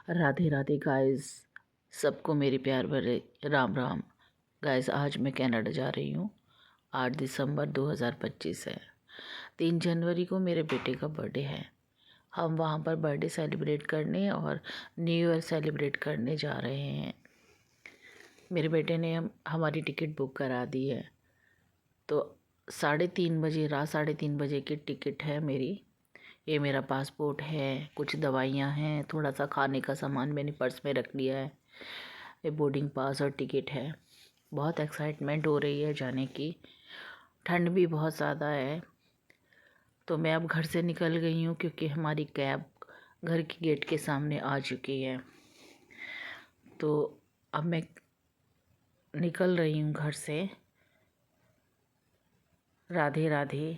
Radhe Radhe guys, सबको मेरे प्यार भरे राम राम। गाइस, आज मैं कनाडा जा रही हूँ। 8 दिसंबर 2025 है। 3 जनवरी को मेरे बेटे का बर्थडे है। हम वहाँ पर बर्थडे सेलिब्रेट करने और न्यू ईयर सेलिब्रेट करने जा रहे हैं। मेरे बेटे ने हमारी टिकट बुक करा दी है। तो 3:30 बजे, रात 3:30 बजे की टिकट है मेरी। ये मेरा पासपोर्ट है, कुछ दवाइयाँ हैं, थोड़ा सा खाने का सामान मैंने पर्स में रख लिया है। ये बोर्डिंग पास और टिकट है। बहुत एक्साइटमेंट हो रही है जाने की। ठंड भी बहुत ज़्यादा है। तो मैं अब घर से निकल गई हूँ क्योंकि हमारी कैब घर के गेट के सामने आ चुकी है। तो अब मैं निकल रही हूँ घर से। राधे राधे।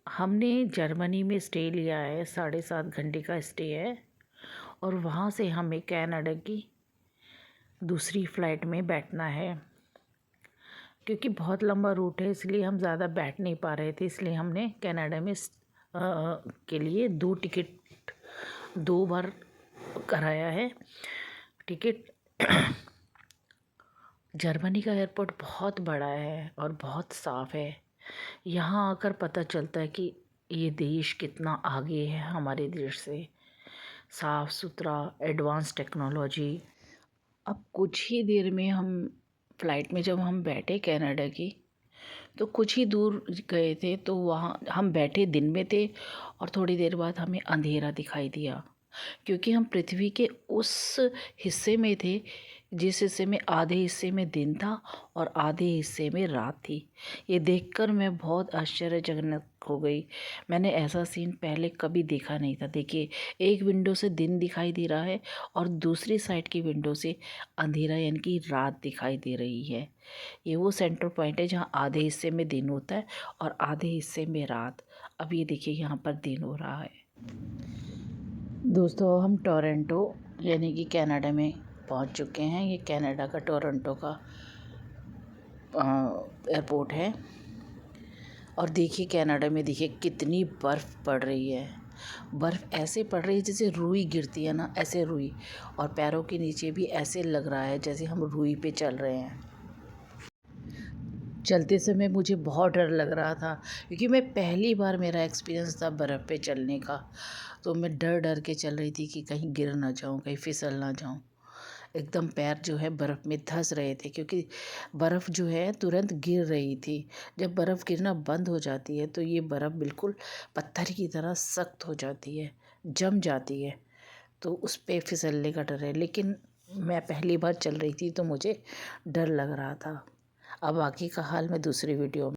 हमने जर्मनी में स्टे लिया है, 7.5 घंटे का स्टे है। और वहाँ से हमें कनाडा की दूसरी फ़्लाइट में बैठना है। क्योंकि बहुत लंबा रूट है, इसलिए हम ज़्यादा बैठ नहीं पा रहे थे, इसलिए हमने कनाडा में के लिए 2 टिकट 2 बार कराया है टिकट। जर्मनी का एयरपोर्ट बहुत बड़ा है और बहुत साफ़ है। यहाँ आकर पता चलता है कि ये देश कितना आगे है हमारे देश से। साफ़ सुथरा, एडवांस टेक्नोलॉजी। अब कुछ ही देर में हम फ़्लाइट में जब हम बैठे कनाडा की, तो कुछ ही दूर गए थे तो वहाँ हम बैठे दिन में थे और थोड़ी देर बाद हमें अंधेरा दिखाई दिया। क्योंकि हम पृथ्वी के उस हिस्से में थे जिस हिस्से में आधे हिस्से में दिन था और आधे हिस्से में रात थी। ये देखकर मैं बहुत आश्चर्यजनक हो गई। मैंने ऐसा सीन पहले कभी देखा नहीं था। देखिए, एक विंडो से दिन दिखाई दे रहा है और दूसरी साइड की विंडो से अंधेरा यानी कि रात दिखाई दे रही है। ये वो सेंटर पॉइंट है जहाँ आधे हिस्से में दिन होता है और आधे हिस्से में रात। अब ये देखिए, यहाँ पर दिन हो रहा है। दोस्तों, हम टोरंटो यानी कि कनाडा में पहुंच चुके हैं। ये कनाडा का टोरंटो का एयरपोर्ट है। और देखिए, कनाडा में देखिए कितनी बर्फ़ पड़ रही है। बर्फ़ ऐसे पड़ रही है जैसे रुई गिरती है ना, ऐसे रुई। और पैरों के नीचे भी ऐसे लग रहा है जैसे हम रुई पे चल रहे हैं। चलते समय मुझे बहुत डर लग रहा था क्योंकि मैं पहली बार मेरा एक्सपीरियंस था बर्फ़ पे चलने का। तो मैं डर डर के चल रही थी कि कहीं गिर ना जाऊँ, कहीं फिसल ना जाऊँ। एकदम पैर जो है बर्फ़ में धंस रहे थे क्योंकि बर्फ़ जो है तुरंत गिर रही थी। जब बर्फ़ गिरना बंद हो जाती है तो ये बर्फ़ बिल्कुल पत्थर की तरह सख्त हो जाती है, जम जाती है। तो उस पे फिसलने का डर है। लेकिन मैं पहली बार चल रही थी तो मुझे डर लग रहा था। अब बाकी का हाल मैं दूसरी वीडियो में